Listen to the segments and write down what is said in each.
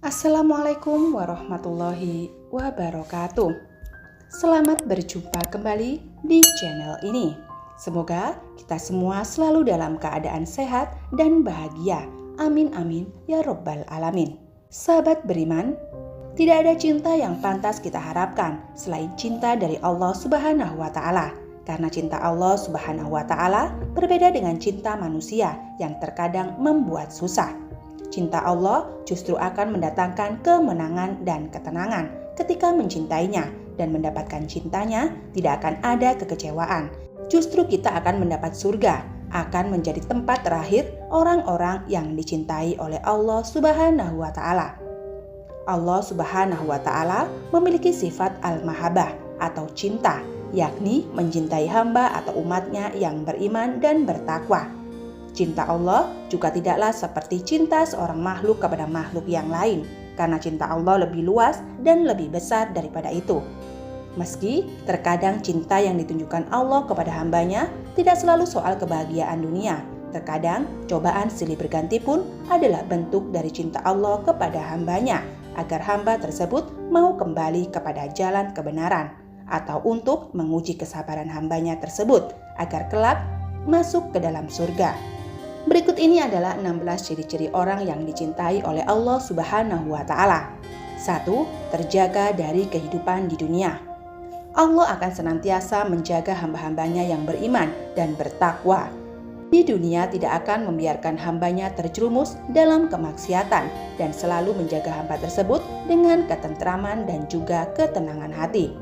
Assalamualaikum warahmatullahi wabarakatuh. Selamat berjumpa kembali di channel ini. Semoga kita semua selalu dalam keadaan sehat dan bahagia. Amin amin ya robbal alamin. Sahabat beriman, tidak ada cinta yang pantas kita harapkan selain cinta dari Allah Subhanahu wa Ta'ala. Karena cinta Allah Subhanahu wa Ta'ala berbeda dengan cinta manusia yang terkadang membuat susah. Cinta Allah justru akan mendatangkan kemenangan dan ketenangan ketika mencintainya, dan mendapatkan cintanya tidak akan ada kekecewaan. Justru kita akan mendapat surga, akan menjadi tempat terakhir orang-orang yang dicintai oleh Allah Subhanahu wa Ta'ala. Allah Subhanahu wa Ta'ala memiliki sifat al-mahabbah atau cinta, yakni mencintai hamba atau umatnya yang beriman dan bertakwa. Cinta Allah juga tidaklah seperti cinta seorang makhluk kepada makhluk yang lain, karena cinta Allah lebih luas dan lebih besar daripada itu. Meski terkadang cinta yang ditunjukkan Allah kepada hambanya tidak selalu soal kebahagiaan dunia, terkadang cobaan silih berganti pun adalah bentuk dari cinta Allah kepada hambanya, agar hamba tersebut mau kembali kepada jalan kebenaran, atau untuk menguji kesabaran hambanya tersebut agar kelak masuk ke dalam surga. Berikut ini adalah 16 ciri-ciri orang yang dicintai oleh Allah Subhanahu wa Ta'ala. 1. Terjaga dari kehidupan di dunia. Allah akan senantiasa menjaga hamba-hambanya yang beriman dan bertakwa. Di dunia tidak akan membiarkan hambanya terjerumus dalam kemaksiatan dan selalu menjaga hamba tersebut dengan ketentraman dan juga ketenangan hati.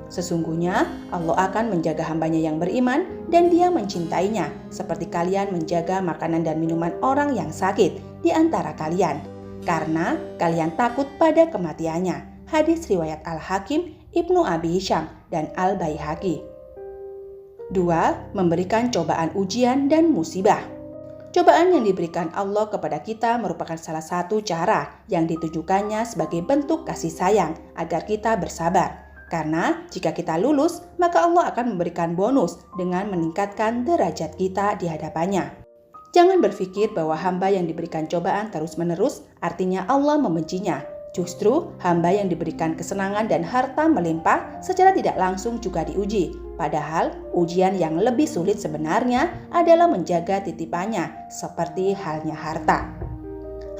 Sesungguhnya Allah akan menjaga hambanya yang beriman dan Dia mencintainya, seperti kalian menjaga makanan dan minuman orang yang sakit di antara kalian, karena kalian takut pada kematiannya. Hadis riwayat Al-Hakim, Ibnu Abi Hisyam, dan Al-Baihaqi. 2. Memberikan cobaan ujian dan musibah. Cobaan yang diberikan Allah kepada kita merupakan salah satu cara yang ditujukannya sebagai bentuk kasih sayang agar kita bersabar. Karena jika kita lulus, maka Allah akan memberikan bonus dengan meningkatkan derajat kita di hadapannya. Jangan berpikir bahwa hamba yang diberikan cobaan terus-menerus artinya Allah membencinya. Justru hamba yang diberikan kesenangan dan harta melimpah secara tidak langsung juga diuji. Padahal ujian yang lebih sulit sebenarnya adalah menjaga titipannya, seperti halnya harta.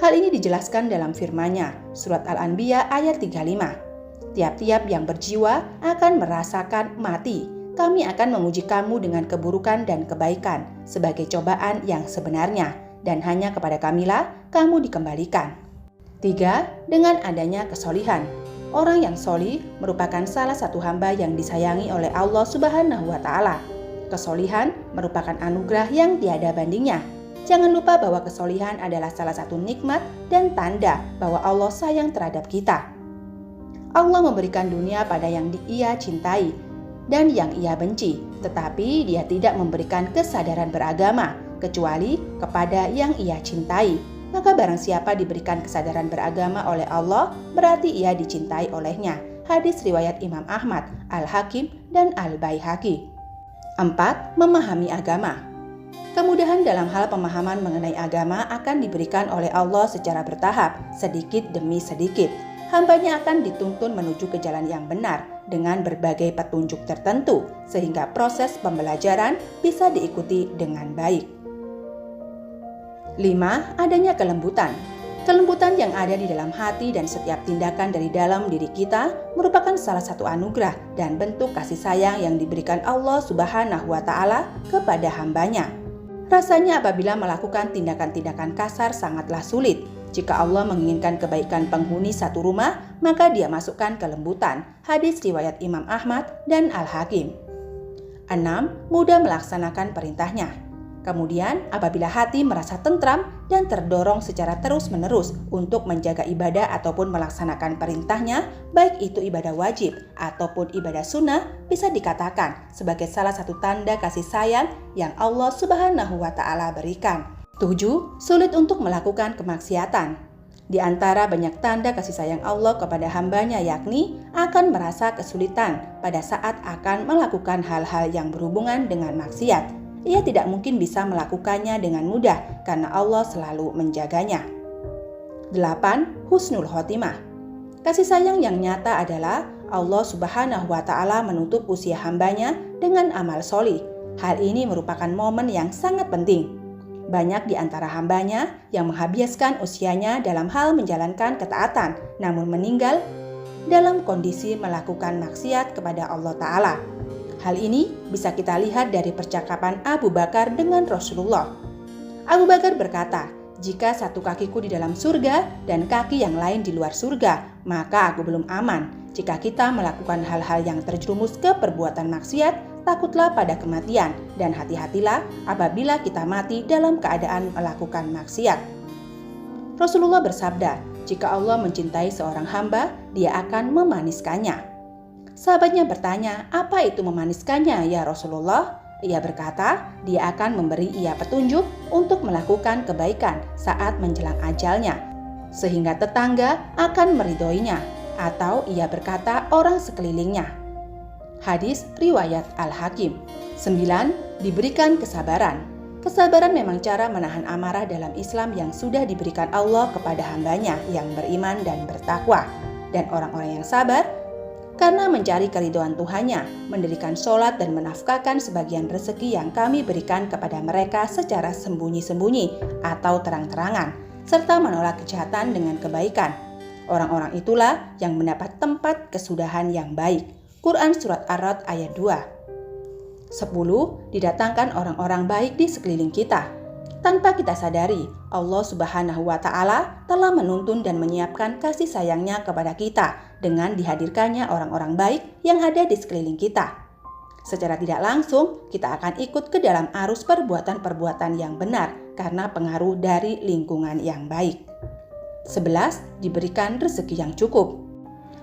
Hal ini dijelaskan dalam firman-Nya, surat Al-Anbiya ayat 35. Tiap-tiap yang berjiwa akan merasakan mati. Kami akan menguji kamu dengan keburukan dan kebaikan sebagai cobaan yang sebenarnya, dan hanya kepada Kamilah kamu dikembalikan. 3. Dengan adanya kesolihan. Orang yang solih merupakan salah satu hamba yang disayangi oleh Allah Subhanahu wa Ta'ala. Kesolihan merupakan anugerah yang tiada bandingnya. Jangan lupa bahwa kesolihan adalah salah satu nikmat dan tanda bahwa Allah sayang terhadap kita. Allah memberikan dunia pada yang Ia cintai dan yang Ia benci, tetapi Dia tidak memberikan kesadaran beragama kecuali kepada yang Ia cintai. Maka barang siapa diberikan kesadaran beragama oleh Allah, berarti ia dicintai olehnya. Hadis riwayat Imam Ahmad, Al-Hakim, dan Al-Baihaqi. 4. Memahami agama. Kemudahan dalam hal pemahaman mengenai agama akan diberikan oleh Allah secara bertahap, sedikit demi sedikit. Hambanya akan dituntun menuju ke jalan yang benar dengan berbagai petunjuk tertentu, sehingga proses pembelajaran bisa diikuti dengan baik. 5. Adanya kelembutan. Kelembutan yang ada di dalam hati dan setiap tindakan dari dalam diri kita merupakan salah satu anugerah dan bentuk kasih sayang yang diberikan Allah Subhanahu wa Ta'ala kepada hambanya. Rasanya apabila melakukan tindakan-tindakan kasar sangatlah sulit. Jika Allah menginginkan kebaikan penghuni satu rumah, maka Dia masukkan kelembutan. Hadis riwayat Imam Ahmad dan Al-Hakim. 6. Mudah melaksanakan perintahnya. Kemudian apabila hati merasa tentram dan terdorong secara terus-menerus untuk menjaga ibadah ataupun melaksanakan perintahnya, baik itu ibadah wajib ataupun ibadah sunnah, bisa dikatakan sebagai salah satu tanda kasih sayang yang Allah Subhanahu wa Ta'ala berikan. 7. Sulit untuk melakukan kemaksiatan. Di antara banyak tanda kasih sayang Allah kepada hambanya yakni akan merasa kesulitan pada saat akan melakukan hal-hal yang berhubungan dengan maksiat. Ia tidak mungkin bisa melakukannya dengan mudah karena Allah selalu menjaganya. 8. Husnul khotimah. Kasih sayang yang nyata adalah Allah Subhanahu wa Ta'ala menutup usia hambanya dengan amal solih. Hal ini merupakan momen yang sangat penting. Banyak di antara hambanya yang menghabiskan usianya dalam hal menjalankan ketaatan, namun meninggal dalam kondisi melakukan maksiat kepada Allah Ta'ala. Hal ini bisa kita lihat dari percakapan Abu Bakar dengan Rasulullah. Abu Bakar berkata, "Jika satu kakiku di dalam surga dan kaki yang lain di luar surga, maka aku belum aman. Jika kita melakukan hal-hal yang terjerumus ke perbuatan maksiat, takutlah pada kematian dan hati-hatilah apabila kita mati dalam keadaan melakukan maksiat." Rasulullah bersabda, "Jika Allah mencintai seorang hamba, Dia akan memaniskannya." Sahabatnya bertanya, "Apa itu memaniskannya ya Rasulullah?" Ia berkata, "Dia akan memberi ia petunjuk untuk melakukan kebaikan saat menjelang ajalnya, sehingga tetangga akan meridhoinya." Atau ia berkata orang sekelilingnya. Hadis riwayat Al-Hakim. 9. Diberikan kesabaran. Kesabaran memang cara menahan amarah dalam Islam yang sudah diberikan Allah kepada hambanya yang beriman dan bertakwa. Dan orang-orang yang sabar karena mencari keridhaan Tuhannya, mendirikan sholat dan menafkahkan sebagian rezeki yang kami berikan kepada mereka secara sembunyi-sembunyi atau terang-terangan, serta menolak kejahatan dengan kebaikan. Orang-orang itulah yang mendapat tempat kesudahan yang baik. Quran Surat Ar-Ra'd ayat 2. 10. Didatangkan orang-orang baik di sekeliling kita. Tanpa kita sadari, Allah Subhanahu wa Ta'ala telah menuntun dan menyiapkan kasih sayangnya kepada kita dengan dihadirkannya orang-orang baik yang ada di sekeliling kita. Secara tidak langsung, kita akan ikut ke dalam arus perbuatan-perbuatan yang benar karena pengaruh dari lingkungan yang baik. 11. Diberikan rezeki yang cukup.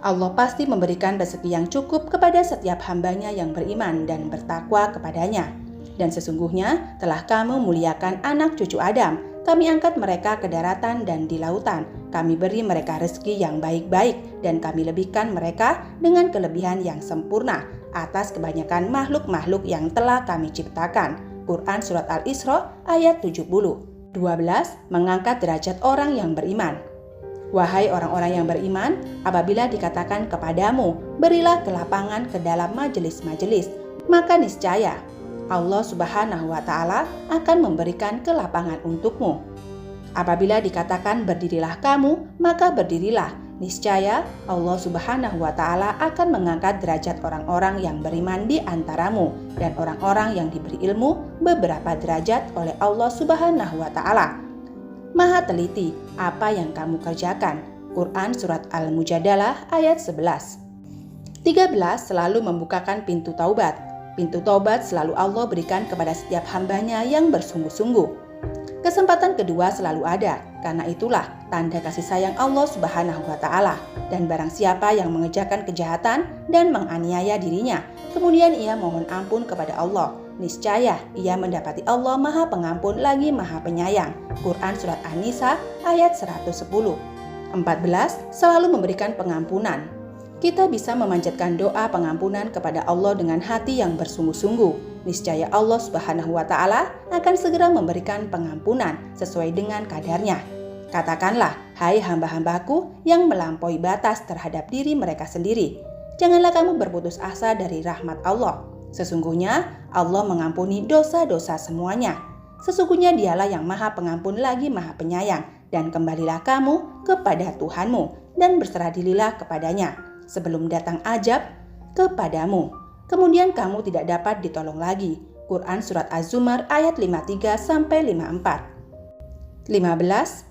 Allah pasti memberikan rezeki yang cukup kepada setiap hambanya yang beriman dan bertakwa kepadanya. Dan sesungguhnya telah kamu muliakan anak cucu Adam. Kami angkat mereka ke daratan dan di lautan. Kami beri mereka rezeki yang baik-baik dan kami lebihkan mereka dengan kelebihan yang sempurna atas kebanyakan makhluk-makhluk yang telah kami ciptakan. Quran Surat Al-Isra ayat 70. 12. Mengangkat derajat orang yang beriman. Wahai orang-orang yang beriman, apabila dikatakan kepadamu, berilah kelapangan ke dalam majelis-majelis, maka niscaya Allah Subhanahu wa Ta'ala akan memberikan kelapangan untukmu. Apabila dikatakan berdirilah kamu, maka berdirilah. Niscaya Allah Subhanahu wa Ta'ala akan mengangkat derajat orang-orang yang beriman di antaramu dan orang-orang yang diberi ilmu beberapa derajat oleh Allah Subhanahu wa Ta'ala. Maha teliti apa yang kamu kerjakan. Quran Surat Al-Mujadalah ayat 11. 13. Selalu membukakan pintu taubat. Pintu taubat selalu Allah berikan kepada setiap hambanya yang bersungguh-sungguh. Kesempatan kedua selalu ada, karena itulah tanda kasih sayang Allah Subhanahu wa Ta'ala. Dan barang siapa yang mengerjakan kejahatan dan menganiaya dirinya, kemudian ia mohon ampun kepada Allah, niscaya ia mendapati Allah Maha Pengampun lagi Maha Penyayang. Quran Surat An-Nisa ayat 110. 14. Selalu memberikan pengampunan. Kita bisa memanjatkan doa pengampunan kepada Allah dengan hati yang bersungguh-sungguh. Niscaya Allah Subhanahu wa Ta'ala akan segera memberikan pengampunan sesuai dengan kadarnya. Katakanlah, hai hamba-hambaku yang melampaui batas terhadap diri mereka sendiri, janganlah kamu berputus asa dari rahmat Allah. Sesungguhnya Allah mengampuni dosa-dosa semuanya. Sesungguhnya Dialah yang Maha Pengampun lagi Maha Penyayang. Dan kembalilah kamu kepada Tuhanmu dan berserah dirilah kepadanya sebelum datang ajab kepadamu. Kemudian kamu tidak dapat ditolong lagi. Quran Surat Az-Zumar ayat 53-54. 15.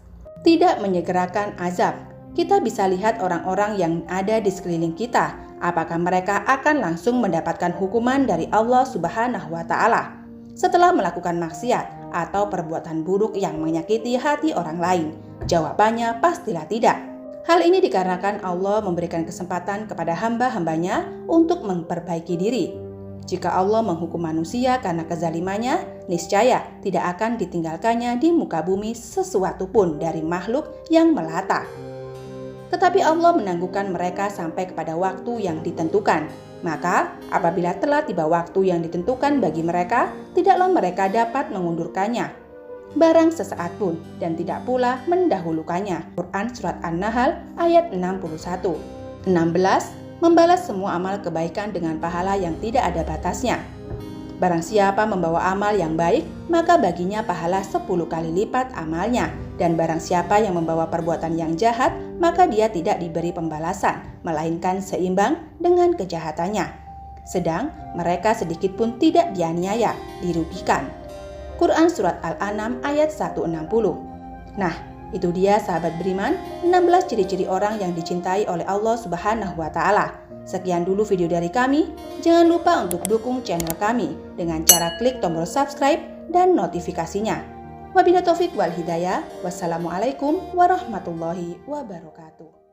Tidak menyegerakan azab. Kita bisa lihat orang-orang yang ada di sekeliling kita. Apakah mereka akan langsung mendapatkan hukuman dari Allah Subhanahu wa Ta'ala setelah melakukan maksiat atau perbuatan buruk yang menyakiti hati orang lain? Jawabannya pastilah tidak. Hal ini dikarenakan Allah memberikan kesempatan kepada hamba-hambanya untuk memperbaiki diri. Jika Allah menghukum manusia karena kezalimannya, niscaya tidak akan ditinggalkannya di muka bumi sesuatu pun dari makhluk yang melata. Tetapi Allah menangguhkan mereka sampai kepada waktu yang ditentukan. Maka apabila telah tiba waktu yang ditentukan bagi mereka, tidaklah mereka dapat mengundurkannya. barang sesaat pun, dan tidak pula mendahulukannya. Quran Surat An-Nahl ayat 61. 16. Membalas semua amal kebaikan dengan pahala yang tidak ada batasnya. Barang siapa membawa amal yang baik, maka baginya pahala 10 kali lipat amalnya. Dan barang siapa yang membawa perbuatan yang jahat, maka dia tidak diberi pembalasan, melainkan seimbang dengan kejahatannya. Sedang mereka sedikit pun tidak dianiaya, dirugikan. Quran Surat Al-An'am ayat 160. Nah, itu dia sahabat beriman, 16 ciri-ciri orang yang dicintai oleh Allah Subhanahu wa Ta'ala. Sekian dulu video dari kami. Jangan lupa untuk dukung channel kami dengan cara klik tombol subscribe dan notifikasinya. Wabillahi taufik wal hidayah. Wassalamualaikum warahmatullahi wabarakatuh.